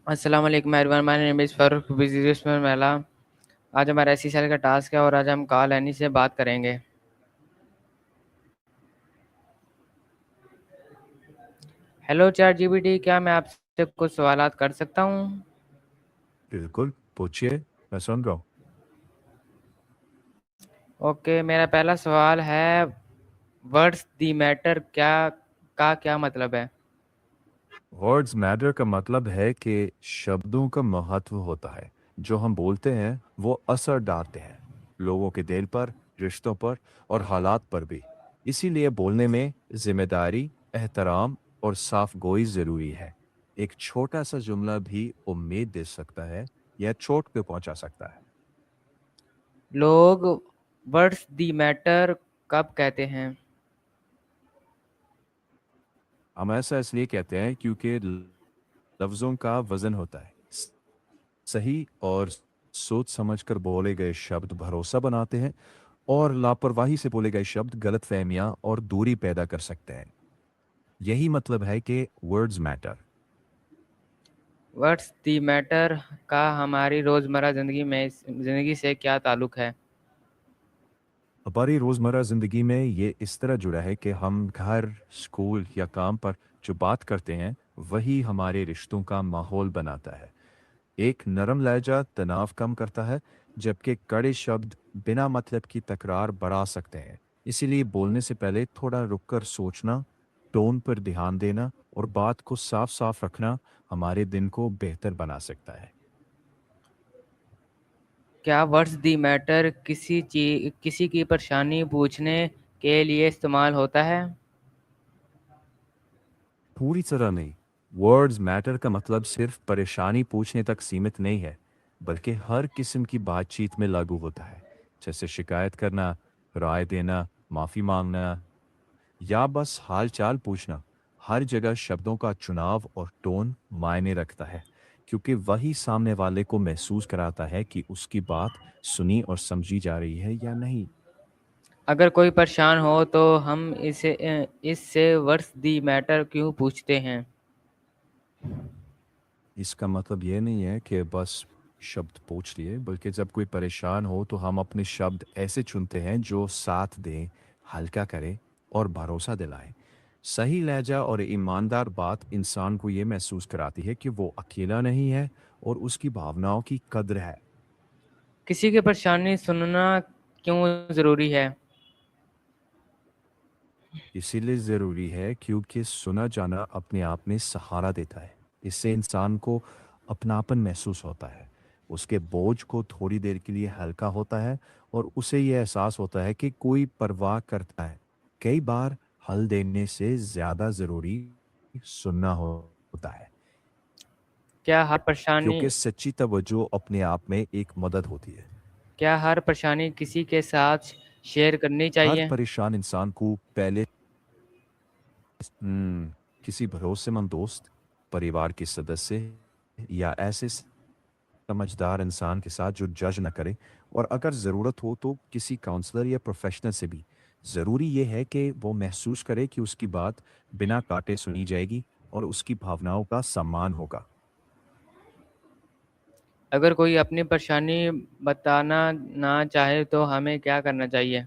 अस्सलाम वालेकुम everyone, my name is Farooq business mela. आज हमारा एसईसीएल का टास्क है और आज हम कॉल एनी से बात करेंगे। हेलो चैट जीपीटी, क्या मैं आपसे कुछ सवालात कर सकता हूँ? बिल्कुल, पूछिए, मैं सुन रहा हूँ। ओके, मेरा पहला सवाल है, वर्ड्स दी मैटर क्या मतलब है? वर्ड्स मैटर का मतलब है कि शब्दों का महत्व होता है। जो हम बोलते हैं वो असर डालते हैं लोगों के दिल पर, रिश्तों पर और हालात पर भी। इसीलिए बोलने में जिम्मेदारी, एहतराम और साफ गोई ज़रूरी है। एक छोटा सा जुमला भी उम्मीद दे सकता है या चोट पे पहुंचा सकता है। लोग वर्ड्स दी मैटर कब कहते हैं? हम ऐसा इसलिए कहते हैं क्योंकि लफ्ज़ों का वज़न होता है। सही और सोच समझकर बोले गए शब्द भरोसा बनाते हैं और लापरवाही से बोले गए शब्द गलतफहमियां और दूरी पैदा कर सकते हैं। यही मतलब है कि words matter. Words the matter का हमारी रोज़मर्रा ज़िंदगी से क्या ताल्लुक़ है? हमारी रोज़मर्रा ज़िंदगी में ये इस तरह जुड़ा है कि हम घर, स्कूल या काम पर जो बात करते हैं वही हमारे रिश्तों का माहौल बनाता है। एक नरम लहजा तनाव कम करता है, जबकि कड़े शब्द बिना मतलब की तकरार बढ़ा सकते हैं। इसीलिए बोलने से पहले थोड़ा रुककर सोचना, टोन पर ध्यान देना और बात को साफ साफ रखना हमारे दिन को बेहतर बना सकता है। क्या वर्ड्स दी मैटर किसी की परेशानी पूछने के लिए इस्तेमाल होता है? पूरी तरह नहीं। वर्ड्स मैटर का मतलब सिर्फ परेशानी पूछने तक सीमित नहीं है, बल्कि हर किस्म की बातचीत में लागू होता है। जैसे शिकायत करना, राय देना, माफ़ी मांगना या बस हाल चाल पूछना। हर जगह शब्दों का चुनाव और टोन मायने रखता है, क्योंकि वही सामने वाले को महसूस कराता है कि उसकी बात सुनी और समझी जा रही है या नहीं। अगर कोई परेशान हो तो हम इससे व्हाट्स दी मैटर क्यों पूछते हैं? इसका मतलब ये नहीं है कि बस शब्द पूछ लिए, बल्कि जब कोई परेशान हो तो हम अपने शब्द ऐसे चुनते हैं जो साथ दें, हल्का करें और भरोसा दिलाएं। सही लहजा और ईमानदार बात इंसान को ये महसूस कराती है कि वो अकेला नहीं है और उसकी भावनाओं की कद्र है। किसी की परेशानी सुनना क्यों ज़रूरी है? इसीलिए ज़रूरी है क्योंकि सुना जाना अपने आप में सहारा देता है। इससे इंसान को अपनापन महसूस होता है, उसके बोझ को थोड़ी देर के लिए हल्का होता है और उसे ये एहसास होता है कि कोई परवाह करता है। कई बार हल देने से ज़्यादा ज़रूरी सुनना होता है, क्या हर परेशानी क्योंकि सच्ची तवज्जो अपने आप में एक मदद होती है। क्या हर परेशानी किसी के साथ शेयर करनी हर चाहिए? परेशान इंसान को पहले किसी भरोसेमंद दोस्त, परिवार के सदस्य या ऐसे समझदार इंसान के साथ जो जज न करे, और अगर ज़रूरत हो तो किसी काउंसलर या प्रोफेशनल से भी। ज़रूरी ये है कि वो महसूस करे कि उसकी बात बिना काटे सुनी जाएगी और उसकी भावनाओं का सम्मान होगा। अगर कोई अपनी परेशानी बताना ना चाहे तो हमें क्या करना चाहिए?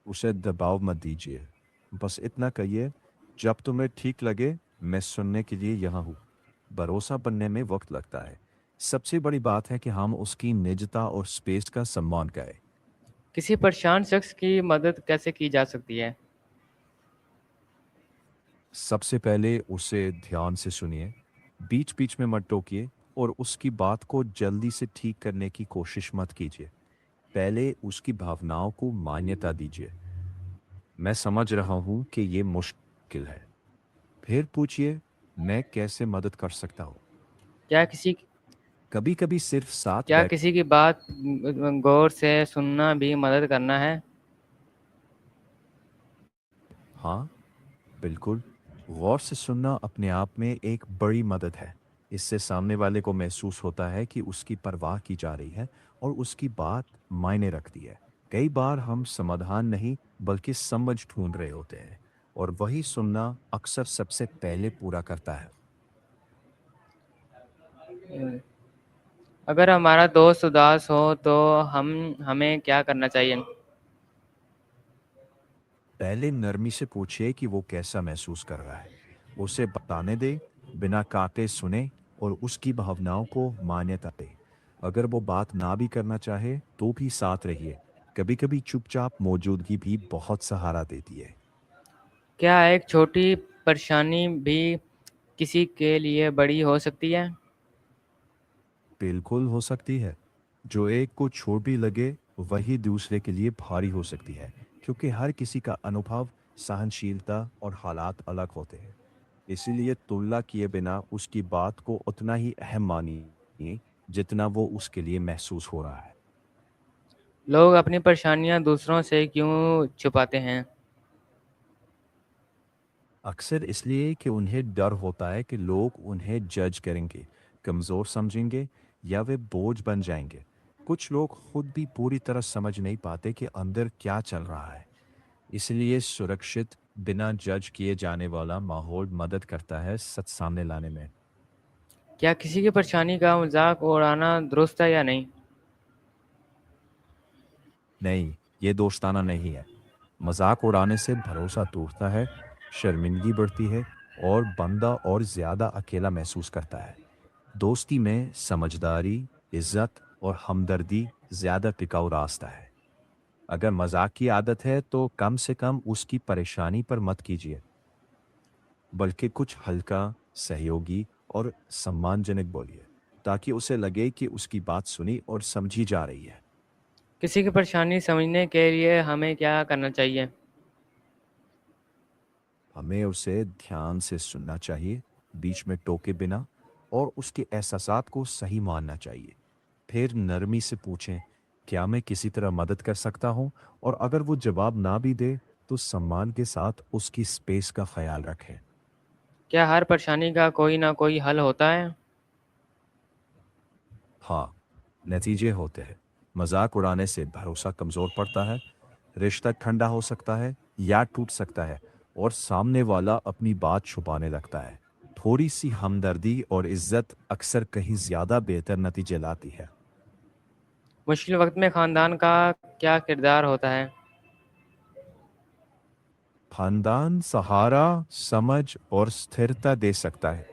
उसे दबाव मत दीजिए। बस इतना कहिए, जब तुम्हें ठीक लगे मैं सुनने के लिए यहाँ हूँ। भरोसा बनने में वक्त लगता है। सबसे बड़ी बात है कि हम उसकी निजता और स्पेस का सम्मान करें। किसी परेशान शख्स की मदद कैसे की जा सकती है? सबसे पहले उसे ध्यान से सुनिए, बीच बीच में मत टोकिए और उसकी बात को जल्दी से ठीक करने की कोशिश मत कीजिए। पहले उसकी भावनाओं को मान्यता दीजिए। मैं समझ रहा हूँ कि ये मुश्किल है। फिर पूछिए, मैं कैसे मदद कर सकता हूँ। क्या किसी कभी कभी सिर्फ साथ क्या बैठ। किसी की बात गौर से सुनना भी मदद करना है? हाँ, बिल्कुल। गौर से सुनना अपने आप में एक बड़ी मदद है। इससे सामने वाले को महसूस होता है कि उसकी परवाह की जा रही है और उसकी बात मायने रखती है। कई बार हम समाधान नहीं बल्कि समझ ढूंढ रहे होते हैं, और वही सुनना अक्सर सबसे पहले पूरा करता है। अगर हमारा दोस्त उदास हो तो हमें क्या करना चाहिए? पहले नरमी से पूछिए कि वो कैसा महसूस कर रहा है। उसे बताने दे, बिना काटे सुने और उसकी भावनाओं को मान्यता दे। अगर वो बात ना भी करना चाहे तो भी साथ रहिए। कभी कभी चुपचाप मौजूदगी भी बहुत सहारा देती है। क्या एक छोटी परेशानी भी किसी के लिए बड़ी हो सकती है? बिल्कुल हो सकती है। जो एक को छोटी लगे वही दूसरे के लिए भारी हो सकती है, क्योंकि हर किसी का अनुभव, सहनशीलता और हालात अलग होते हैं। इसीलिए तुलना किए बिना उसकी बात को उतना ही अहम मानिए जितना वो उसके लिए महसूस हो रहा है। लोग अपनी परेशानियां दूसरों से क्यों छुपाते हैं? अक्सर इसलिए कि उन्हें डर होता है कि लोग उन्हें जज करेंगे, कमज़ोर समझेंगे या वे बोझ बन जाएंगे। कुछ लोग खुद भी पूरी तरह समझ नहीं पाते कि अंदर क्या चल रहा है। इसलिए सुरक्षित, बिना जज किए जाने वाला माहौल मदद करता है सच सामने लाने में। क्या किसी की परेशानी का मजाक उड़ाना दुरुस्त है या नहीं? नहीं, ये दोस्ताना नहीं है। मजाक उड़ाने से भरोसा टूटता है, शर्मिंदगी बढ़ती है और बंदा और ज़्यादा अकेला महसूस करता है। दोस्ती में समझदारी, इज्जत और हमदर्दी ज़्यादा टिकाऊ रास्ता है। अगर मजाक की आदत है तो कम से कम उसकी परेशानी पर मत कीजिए, बल्कि कुछ हल्का, सहयोगी और सम्मानजनक बोलिए, ताकि उसे लगे कि उसकी बात सुनी और समझी जा रही है। किसी की परेशानी समझने के लिए हमें क्या करना चाहिए? हमें उसे ध्यान से सुनना चाहिए, बीच में टोके बिना, और उसके एहसासात को सही मानना चाहिए। फिर नरमी से पूछें, क्या मैं किसी तरह मदद कर सकता हूँ? और अगर वो जवाब ना भी दे तो सम्मान के साथ उसकी स्पेस का ख्याल रखें। क्या हर परेशानी का कोई ना कोई हल होता है? हाँ, नतीजे होते हैं। मजाक उड़ाने से भरोसा कमज़ोर पड़ता है, रिश्ता ठंडा हो सकता है या टूट सकता है, और सामने वाला अपनी बात छुपाने लगता है। थोड़ी सी हमदर्दी और इज्जत अक्सर कहीं ज़्यादा बेहतर नतीजे लाती है। मुश्किल वक्त में खानदान का क्या किरदार होता है? खानदान सहारा, समझ और स्थिरता दे सकता है,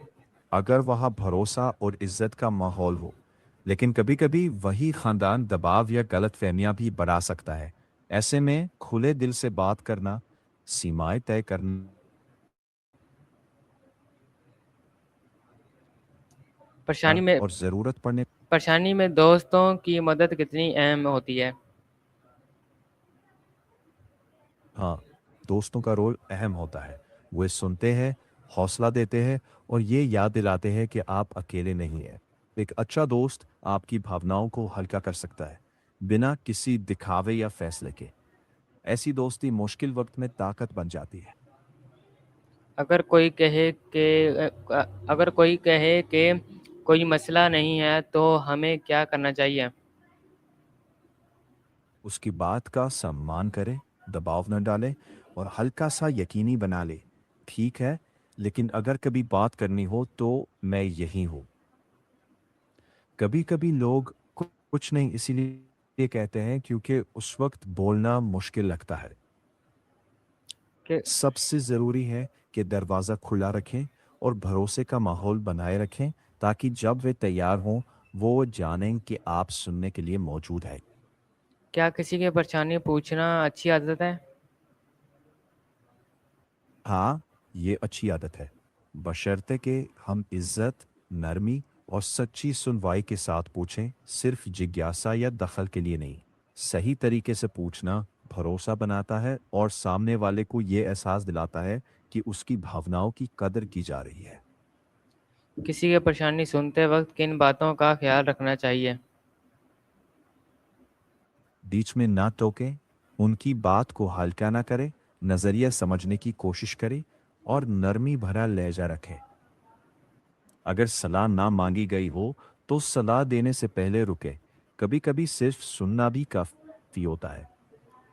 अगर वहाँ भरोसा और इज्जत का माहौल हो। लेकिन कभी-कभी वही खानदान दबाव या गलतफहमियां भी बढ़ा सकता है। ऐसे में खुले दिल से बात करना, सीमाएं तय करना परेशानी में और ज़रूरत पड़ने परेशानी में दोस्तों की मदद कितनी अहम होती है? हाँ, दोस्तों का रोल अहम होता है। वे सुनते हैं, हौसला देते हैं और ये याद दिलाते हैं कि आप अकेले नहीं हैं। एक अच्छा दोस्त आपकी भावनाओं को हल्का कर सकता है, बिना किसी दिखावे या फैसले के। ऐसी दोस्ती मुश्किल वक्त में ताकत बन जाती है। अगर कोई कहे कि अगर कोई कहे कि कोई मसला नहीं है तो हमें क्या करना चाहिए? उसकी बात का सम्मान करें, दबाव न डालें और हल्का सा यकीनी बना ले, ठीक है, लेकिन अगर कभी बात करनी हो तो मैं यही हूँ। कभी कभी लोग कुछ नहीं इसीलिए कहते हैं क्योंकि उस वक्त बोलना मुश्किल लगता है। कि सबसे ज़रूरी है कि दरवाज़ा खुला रखें और भरोसे का माहौल बनाए रखें, ताकि जब वे तैयार हों वो जानें कि आप सुनने के लिए मौजूद हैं। क्या किसी की परेशानी पूछना अच्छी आदत है? हाँ, ये अच्छी आदत है, बशर्ते कि हम इज्जत, नरमी और सच्ची सुनवाई के साथ पूछें, सिर्फ जिज्ञासा या दखल के लिए नहीं। सही तरीके से पूछना भरोसा बनाता है और सामने वाले को ये एहसास दिलाता है कि उसकी भावनाओं की कदर की जा रही है। किसी की परेशानी सुनते वक्त किन बातों का ख्याल रखना चाहिए? बीच में ना टोकें, उनकी बात को हल्का ना करें, नज़रिया समझने की कोशिश करें और नरमी भरा लहजा रखें। अगर सलाह ना मांगी गई हो तो सलाह देने से पहले रुके। कभी-कभी सिर्फ सुनना भी काफी होता है।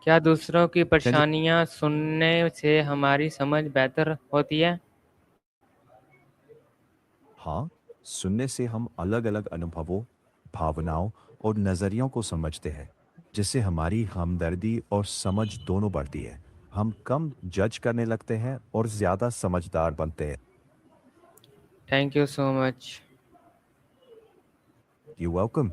क्या दूसरों की चलिए, परेशानियां सुनने से हमारी समझ बेहतर होती है? हाँ, सुनने से हम अलग-अलग अनुभवों, भावनाओं और नज़रियों को समझते हैं, जिससे हमारी हमदर्दी और समझ दोनों बढ़ती है। हम कम जज करने लगते हैं और ज़्यादा समझदार बनते हैं। Thank you so much. You welcome.